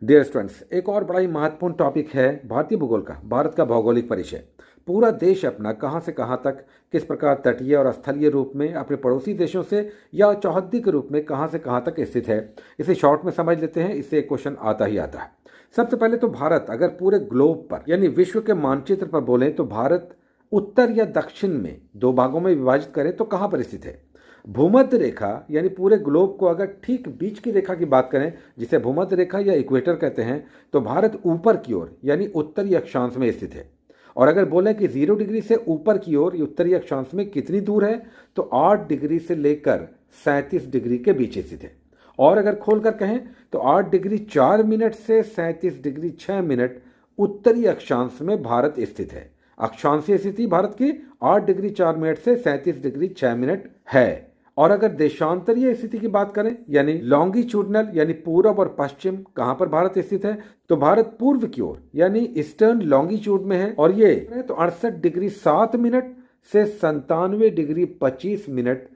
Dear students, एक और बड़ा ही महत्वपूर्ण टॉपिक है भारतीय भूगोल का, भारत का भौगोलिक परिचय। पूरा देश अपना कहाँ से कहाँ तक, किस प्रकार तटीय और स्थलीय रूप में अपने पड़ोसी देशों से या चौहद्दी के रूप में कहाँ से कहाँ तक स्थित है, इसे शॉर्ट में समझ लेते हैं। इससे एक क्वेश्चन आता ही आता है। सबसे पहले तो भारत अगर पूरे ग्लोब पर यानी विश्व के मानचित्र पर बोलें तो भारत उत्तर या दक्षिण में दो भागों में विभाजित करें तो कहाँ पर स्थित है। भूमध्य रेखा यानी पूरे ग्लोब को अगर ठीक बीच की रेखा की बात करें, जिसे भूमध्य रेखा या इक्वेटर कहते हैं, तो भारत ऊपर की ओर यानी उत्तरी अक्षांश में स्थित है। और अगर बोलें कि 0 डिग्री से ऊपर की ओर उत्तरी अक्षांश में कितनी दूर है, तो 8 डिग्री से लेकर 37 डिग्री के बीच स्थित है। और अगर खोलकर कहें तो 8 डिग्री 4 मिनट से 37 डिग्री 6 मिनट उत्तरी अक्षांश में भारत स्थित है। अक्षांशीय स्थिति भारत की 8 डिग्री 4 मिनट से 37 डिग्री 6 मिनट है। और अगर देशांतरीय स्थिति की बात करें यानी लॉन्गिट्यूडनल यानी पूर्व और पश्चिम, कहां पर भारत स्थित है, तो भारत पूर्व की ओर यानी ईस्टर्न लॉन्गिट्यूड में है। और ये तो 68 डिग्री 7 मिनट से 97 डिग्री 25 मिनट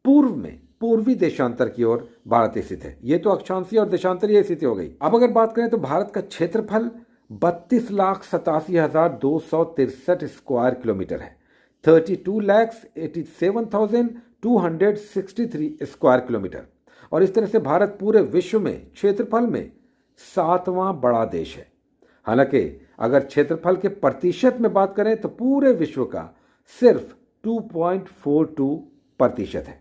पूर्व में पूर्वी देशांतर की ओर भारत स्थित है। ये तो अक्षांशीय और देशांतरीय स्थिति हो गई। अब अगर बात करें तो भारत का क्षेत्रफल 32,87,263 स्क्वायर किलोमीटर है। 32,87,263 स्क्वायर किलोमीटर। और इस तरह से भारत पूरे विश्व में क्षेत्रफल में 7वां बड़ा देश है। हालांकि अगर क्षेत्रफल के प्रतिशत में बात करें तो पूरे विश्व का सिर्फ 2.42% है।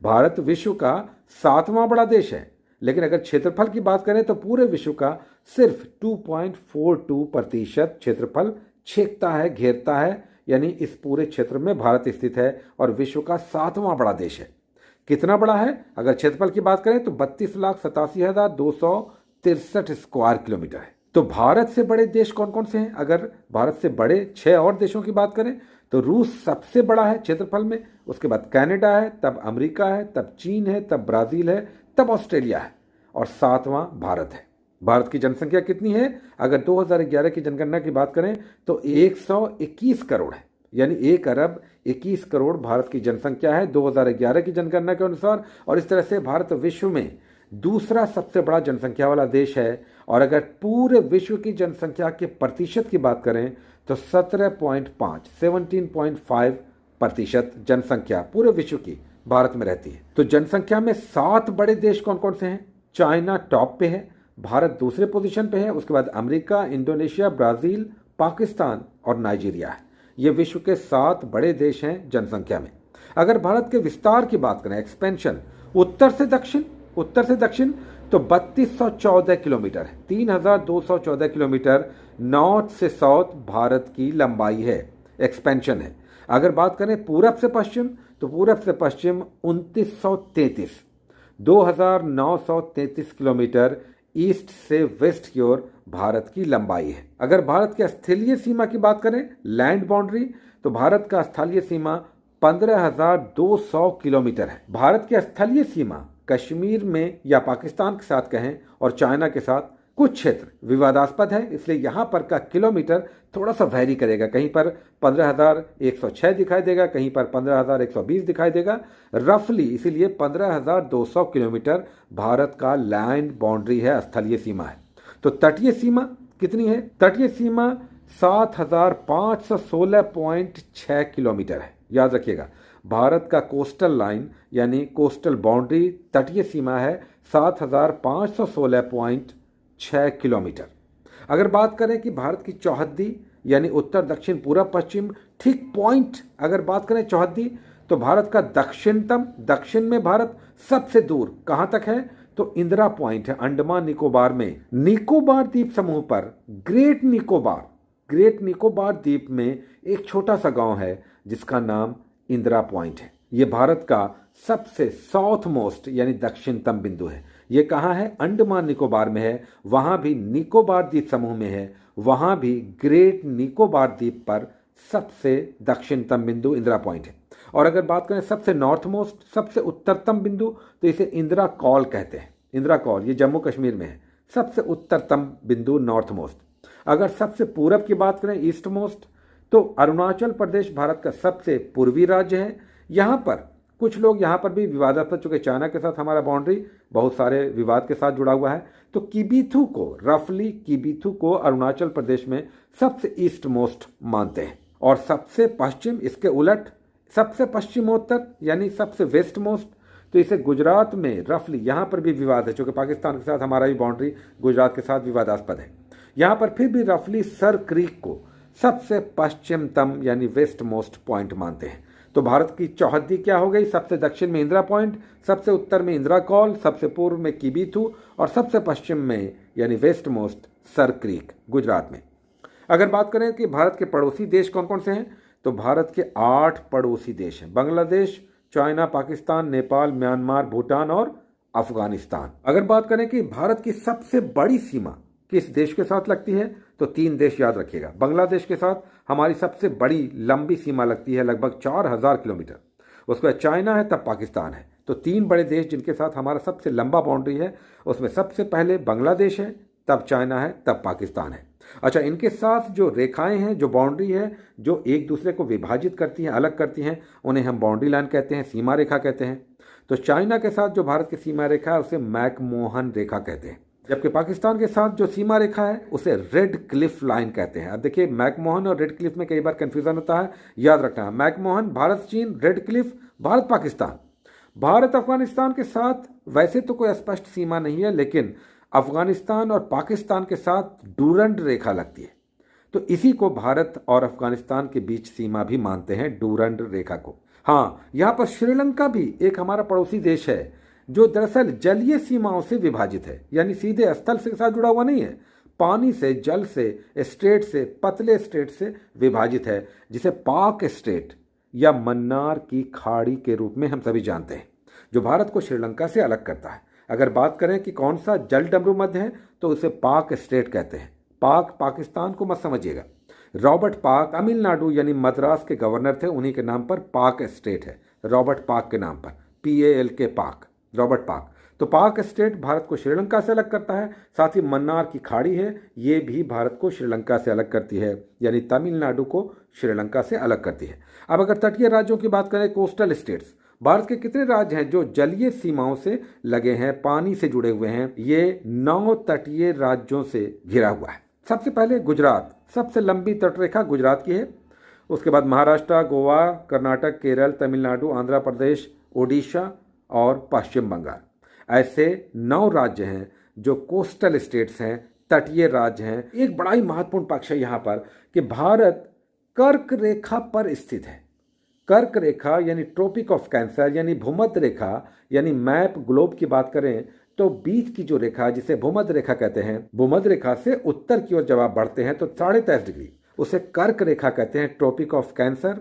भारत विश्व का 7वां बड़ा देश है, लेकिन अगर क्षेत्रफल की बात करें तो पूरे विश्व का सिर्फ 2.42% क्षेत्रफल छेकता है, घेरता है। यानी इस पूरे क्षेत्र में भारत स्थित है और विश्व का 7वां बड़ा देश है। कितना बड़ा है अगर क्षेत्रफल की बात करें तो 32,87,263 स्क्वायर किलोमीटर है। तो भारत से बड़े देश कौन कौन से हैं? अगर भारत से बड़े 6 और देशों की बात करें तो रूस सबसे बड़ा है क्षेत्रफल में, उसके बाद कनाडा है, तब अमेरिका है, तब चीन है, तब ब्राजील है, तब ऑस्ट्रेलिया है और 7वां भारत है। भारत की जनसंख्या कितनी है? अगर 2011 की जनगणना की बात करें तो 121 करोड़ है, यानी 1 अरब 21 करोड़ भारत की जनसंख्या है 2011 की जनगणना के अनुसार। और इस तरह से भारत विश्व में दूसरा सबसे बड़ा जनसंख्या वाला देश है। और अगर पूरे विश्व की जनसंख्या के प्रतिशत की बात करें तो 17.5 जनसंख्या पूरे विश्व की भारत में रहती है। तो जनसंख्या में 7 बड़े देश कौन कौन से हैं? चाइना टॉप पे है, भारत दूसरे पोजीशन पे है, उसके बाद अमेरिका, इंडोनेशिया, ब्राजील, पाकिस्तान और नाइजीरिया है। ये विश्व के 7 बड़े देश हैं जनसंख्या में। अगर भारत के विस्तार की बात करें, एक्सपेंशन, उत्तर से दक्षिण तो 3214 किलोमीटर है, 3214 किलोमीटर नॉर्थ से साउथ भारत की लंबाई है, एक्सपेंशन है। अगर बात करें पूरब से पश्चिम तो पूरब से पश्चिम 2933 किलोमीटर ईस्ट से वेस्ट की ओर भारत की लंबाई है। अगर भारत के स्थलीय सीमा की बात करें, लैंड बाउंड्री, तो भारत का स्थलीय सीमा 15,200 किलोमीटर है। भारत की स्थलीय सीमा कश्मीर में या पाकिस्तान के साथ कहें और चाइना के साथ कुछ क्षेत्र विवादास्पद है, इसलिए यहां पर का किलोमीटर थोड़ा सा वैरी करेगा। कहीं पर 15,106 दिखाई देगा, कहीं पर 15,120 दिखाई देगा रफली। इसीलिए 15,200 किलोमीटर भारत का लैंड बाउंड्री है, स्थलीय सीमा है। तो तटीय सीमा कितनी है? तटीय सीमा 7,516.6 किलोमीटर है। याद रखिएगा, भारत का कोस्टल लाइन यानी कोस्टल बाउंड्री, तटीय सीमा है 7,516.6 किलोमीटर। अगर बात करें कि भारत की चौहद्दी यानी उत्तर दक्षिण पूर्व पश्चिम ठीक पॉइंट, अगर बात करें चौहद्दी, तो भारत का दक्षिण में भारत सबसे दूर कहां तक है? तो इंदिरा पॉइंट है अंडमान निकोबार में। निकोबार द्वीप समूह पर ग्रेट निकोबार द्वीप में एक छोटा सा गांव है जिसका नाम इंदिरा पॉइंट है। यह भारत का सबसे साउथ मोस्ट यानी दक्षिणतम बिंदु है। यह कहाँ है? अंडमान निकोबार में है। वहां भी निकोबार द्वीप समूह में है, वहां भी ग्रेट निकोबार द्वीप पर सबसे दक्षिणतम बिंदु इंदिरा पॉइंट है। और अगर बात करें सबसे नॉर्थ मोस्ट, सबसे उत्तरतम बिंदु, तो इसे इंदिरा कॉल कहते हैं। इंदिरा कॉल ये जम्मू कश्मीर में है, सबसे उत्तरतम बिंदु नॉर्थ मोस्ट। अगर सबसे पूरब की बात करें, ईस्ट मोस्ट, तो अरुणाचल प्रदेश भारत का सबसे पूर्वी राज्य है। यहां पर कुछ लोग यहाँ पर भी विवादास्पद, चूंकि चाइना के साथ हमारा बाउंड्री बहुत सारे विवाद के साथ जुड़ा हुआ है, तो किबीथू को अरुणाचल प्रदेश में सबसे ईस्ट मोस्ट मानते हैं और सबसे पश्चिम, इसके उलट सबसे पश्चिमोत्तर यानी सबसे वेस्ट मोस्ट। तो इसे गुजरात में रफली, यहाँ पर भी विवाद है क्योंकि पाकिस्तान के साथ हमारा भी बाउंड्री गुजरात के साथ विवादास्पद है, यहाँ पर फिर भी रफली सर क्रीक को सबसे पश्चिमतम यानी वेस्ट मोस्ट पॉइंट मानते हैं। तो भारत की चौहद्दी क्या हो गई? सबसे दक्षिण में इंदिरा पॉइंट, सबसे उत्तर में इंदिरा कॉल, सबसे पूर्व में किबीथू और सबसे पश्चिम में यानी वेस्ट मोस्ट सर क्रीक गुजरात में। अगर बात करें कि भारत के पड़ोसी देश कौन कौन से हैं, तो भारत के 8 पड़ोसी देश हैं, बांग्लादेश, चाइना, पाकिस्तान, नेपाल, म्यांमार, भूटान और अफगानिस्तान। अगर बात करें कि भारत की सबसे बड़ी सीमा किस देश के साथ लगती है, तो 3 देश याद रखिएगा। बांग्लादेश के साथ हमारी सबसे बड़ी लंबी सीमा लगती है, लगभग 4000 किलोमीटर। उसके बाद चाइना है, तब पाकिस्तान है। तो 3 बड़े देश जिनके साथ हमारा सबसे लंबा बाउंड्री है, उसमें सबसे पहले बांग्लादेश है, तब चाइना है, तब पाकिस्तान है। अच्छा, इनके साथ जो रेखाएं हैं, जो बाउंड्री है, जो एक दूसरे को विभाजित करती हैं, अलग करती हैं, उन्हें हम बाउंड्री लाइन कहते हैं, सीमा रेखा कहते हैं। तो चाइना के साथ जो भारत की सीमा रेखा है उसे मैकमोहन रेखा कहते हैं, जबकि पाकिस्तान के साथ जो सीमा रेखा है उसे रेड क्लिफ लाइन कहते हैं। अब देखिए, मैकमोहन और रेड क्लिफ में कई बार कंफ्यूजन होता है, याद रखना है। मैकमोहन भारत चीन, रेड क्लिफ भारत पाकिस्तान। भारत अफगानिस्तान के साथ वैसे तो कोई स्पष्ट सीमा नहीं है, लेकिन अफगानिस्तान और पाकिस्तान के साथ डूरंड रेखा लगती है, तो इसी को भारत और अफगानिस्तान के बीच सीमा भी मानते हैं, डूरंड रेखा को। हाँ, यहाँ पर श्रीलंका भी एक हमारा पड़ोसी देश है जो दरअसल जलीय सीमाओं से विभाजित है, यानी सीधे स्थल से साथ जुड़ा हुआ नहीं है, पानी से, जल से, स्टेट से, पतले स्टेट से विभाजित है, जिसे पाक स्टेट या मन्नार की खाड़ी के रूप में हम सभी जानते हैं, जो भारत को श्रीलंका से अलग करता है। अगर बात करें कि कौन सा जल डमरू मध्य है, तो उसे पाक स्टेट कहते हैं। पाक पाकिस्तान को मत समझिएगा। रॉबर्ट पाक तमिलनाडु यानी मद्रास के गवर्नर थे, उन्हीं के नाम पर पाक स्टेट है, रॉबर्ट पाक के नाम पर, PALK पाक, रॉबर्ट पाक। तो पाक स्टेट भारत को श्रीलंका से अलग करता है। साथ ही मन्नार की खाड़ी है, ये भी भारत को श्रीलंका से अलग करती है, यानी तमिलनाडु को श्रीलंका से अलग करती है। अब अगर तटीय राज्यों की बात करें, कोस्टल स्टेट्स, भारत के कितने राज्य हैं जो जलीय सीमाओं से लगे हैं, पानी से जुड़े हुए हैं? ये 9 तटीय राज्यों से घिरा हुआ है। सबसे पहले गुजरात, सबसे लंबी तटरेखा गुजरात की है। उसके बाद महाराष्ट्र, गोवा, कर्नाटक, केरल, तमिलनाडु, आंध्र प्रदेश, ओडिशा और पश्चिम बंगाल। ऐसे 9 राज्य हैं जो कोस्टल स्टेट्स हैं, तटीय राज्य हैं। एक बड़ा ही महत्वपूर्ण पक्ष है यहाँ पर कि भारत कर्क रेखा पर स्थित है। कर्क रेखा यानी ट्रॉपिक ऑफ कैंसर, यानी भूमध्य रेखा, यानी मैप ग्लोब की बात करें तो बीच की जो रेखा जिसे भूमध्य रेखा कहते हैं, भूमध्य रेखा से उत्तर की ओर जब आप बढ़ते हैं तो 23.5 डिग्री, उसे कर्क रेखा कहते हैं, ट्रॉपिक ऑफ कैंसर।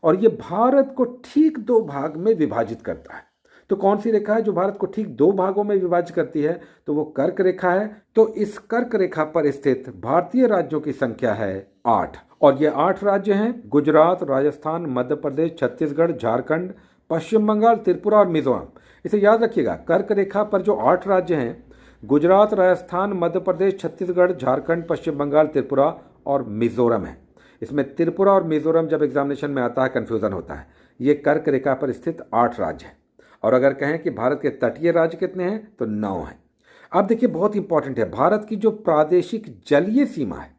और ये भारत को ठीक 2 भाग में विभाजित करता है। तो कौन सी रेखा है जो भारत को ठीक 2 भागों में विभाजित करती है? तो वो कर्क रेखा है। तो इस कर्क रेखा पर स्थित भारतीय राज्यों की संख्या है 8, और ये 8 राज्य हैं गुजरात, राजस्थान, मध्य प्रदेश, छत्तीसगढ़, झारखंड, पश्चिम बंगाल, त्रिपुरा और मिजोरम। इसे याद रखिएगा, कर्क रेखा पर जो 8 राज्य हैं, गुजरात, राजस्थान, मध्य प्रदेश, छत्तीसगढ़, झारखंड, पश्चिम बंगाल, त्रिपुरा और मिजोरम है। इसमें त्रिपुरा और मिजोरम जब एग्जामिनेशन में आता है कंफ्यूजन होता है। ये कर्क रेखा पर स्थित 8 राज्य हैं। और अगर कहें कि भारत के तटीय राज्य कितने हैं, तो 9 हैं। अब देखिए, बहुत इंपॉर्टेंट है, भारत की जो प्रादेशिक जलीय सीमा है,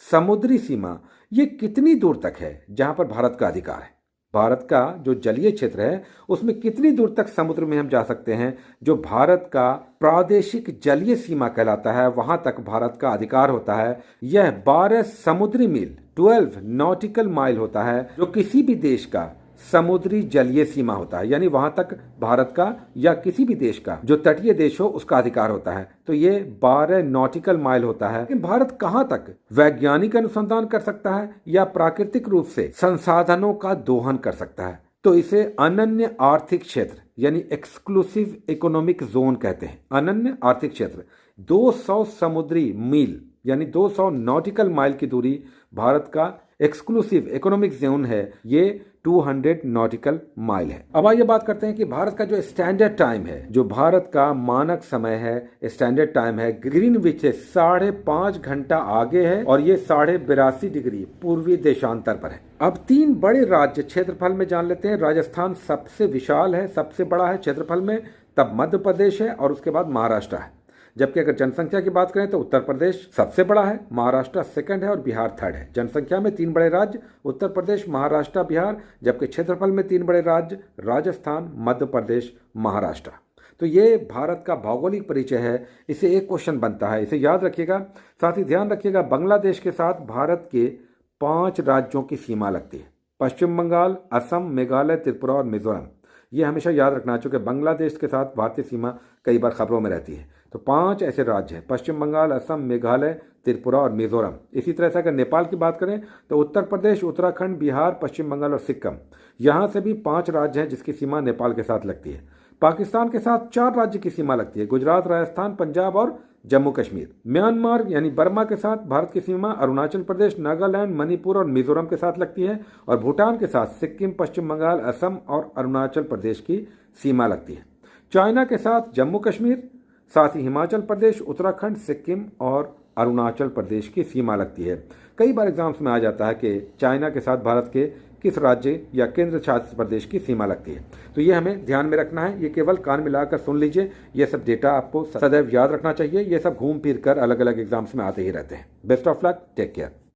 समुद्री सीमा, ये कितनी दूर तक है जहां पर भारत का अधिकार है? भारत का जो जलीय क्षेत्र है उसमें कितनी दूर तक समुद्र में हम जा सकते हैं? जो भारत का प्रादेशिक जलीय सीमा कहलाता है, वहां तक भारत का अधिकार होता है। यह 12 समुद्री मील, 12 नॉटिकल माइल होता है, जो किसी भी देश का समुद्री जलीय सीमा होता है, यानी वहां तक भारत का या किसी भी देश का जो तटीय देश हो उसका अधिकार होता है। तो ये 12 नॉटिकल माइल होता है। लेकिन भारत कहां तक वैज्ञानिक अनुसंधान कर सकता है या प्राकृतिक रूप से संसाधनों का दोहन कर सकता है? तो इसे अनन्य आर्थिक क्षेत्र यानी एक्सक्लूसिव इकोनॉमिक जोन कहते हैं। अनन्य आर्थिक क्षेत्र 200 समुद्री मील यानी 200 नॉटिकल माइल की दूरी भारत का एक्सक्लूसिव इकोनॉमिक जोन है। ये 200 नॉटिकल माइल है। अब आइए बात करते हैं कि भारत का जो स्टैंडर्ड टाइम है, जो भारत का मानक समय है, स्टैंडर्ड टाइम है, ग्रीनविच से 5.5 घंटा आगे है और ये 82.5 डिग्री पूर्वी देशांतर पर है। अब 3 बड़े राज्य क्षेत्रफल में जान लेते हैं। राजस्थान सबसे विशाल है, सबसे बड़ा है क्षेत्रफल में, तब मध्य प्रदेश है और उसके बाद महाराष्ट्र है। जबकि अगर जनसंख्या की बात करें तो उत्तर प्रदेश सबसे बड़ा है, महाराष्ट्र सेकंड है और बिहार थर्ड है। जनसंख्या में 3 बड़े राज्य उत्तर प्रदेश, महाराष्ट्र, बिहार, जबकि क्षेत्रफल में 3 बड़े राज्य राजस्थान, मध्य प्रदेश, महाराष्ट्र। तो ये भारत का भौगोलिक परिचय है। इसे एक क्वेश्चन बनता है, इसे याद रखिएगा। साथ ही ध्यान रखिएगा, बांग्लादेश के साथ भारत के 5 राज्यों की सीमा लगती है। पश्चिम बंगाल, असम, मेघालय, त्रिपुरा और मिजोरम। ये हमेशा याद रखना, चूंकि बांग्लादेश के साथ भारतीय सीमा कई बार खबरों में रहती है। तो 5 ऐसे राज्य हैं, पश्चिम बंगाल, असम, मेघालय, त्रिपुरा और मिजोरम। इसी तरह से अगर नेपाल की बात करें तो उत्तर प्रदेश, उत्तराखंड, बिहार, पश्चिम बंगाल और सिक्किम। यहाँ से भी 5 राज्य हैं जिसकी सीमा नेपाल के साथ लगती है। पाकिस्तान के साथ 4 राज्य की सीमा लगती है, गुजरात, राजस्थान, पंजाब और जम्मू कश्मीर। म्यांमार यानी बर्मा के साथ भारत की सीमा अरुणाचल प्रदेश, नागालैंड, मणिपुर और मिजोरम के साथ लगती है। और भूटान के साथ सिक्किम, पश्चिम बंगाल, असम और अरुणाचल प्रदेश की सीमा लगती है। चाइना के साथ जम्मू कश्मीर, साथ ही हिमाचल प्रदेश, उत्तराखंड, सिक्किम और अरुणाचल प्रदेश की सीमा लगती है। कई बार एग्जाम्स में आ जाता है कि चाइना के साथ भारत के किस राज्य या केंद्र शासित प्रदेश की सीमा लगती है। तो ये हमें ध्यान में रखना है, ये केवल कान मिलाकर सुन लीजिए। ये सब डेटा आपको सदैव याद रखना चाहिए। ये सब घूम फिर कर अलग अलग एग्जाम्स में आते ही रहते हैं। Best of luck, take care.